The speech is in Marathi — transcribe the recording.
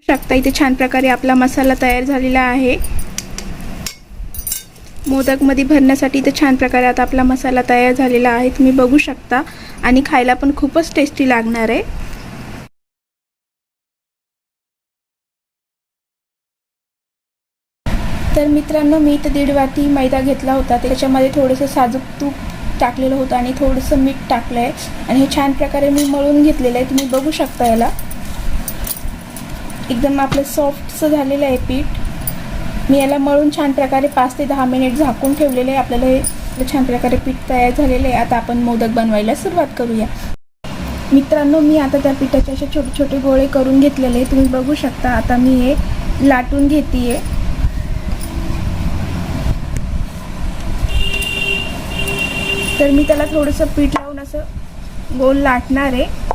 शकता इथे छान प्रकारे आपला मसाला तयार झालेला आहे। मोदकमध्ये भरण्यासाठी इथे छान प्रकारे आता आपला मसाला तयार झालेला आहे, तुम्ही बघू शकता। आणि खायला पण खूपच टेस्टी लागणार आहे। तर मित्रांनो, मी इथे 1.5 वाटी मैदा घेतला होता, त्याच्यामध्ये थोडंसं साजूक तूप टाकलेलं होतं आणि थोडंसं मीठ टाकलं आहे आणि हे छान प्रकारे मी मळून घेतलेलं आहे, तुम्ही बघू शकता। याला एकदम आपलं सॉफ्टचं झालेलं आहे पीठ। मी याला मळून छान प्रकारे 5 ते 10 मिनिट झाकून ठेवलेले आहे। आपल्याला हे छान प्रकारे पीठ तयार झालेलं आहे। आता आपण मोदक बनवायला सुरुवात करूया। मित्रांनो, मी आता त्या पिठाचे असे छोटे छोटे गोळे करून घेतलेले आहे, तुम्ही बघू शकता। आता मी हे लाटून घेते। तर मी त्याला थोडंसं पीठ लावून असं गोल लाटणार आहे।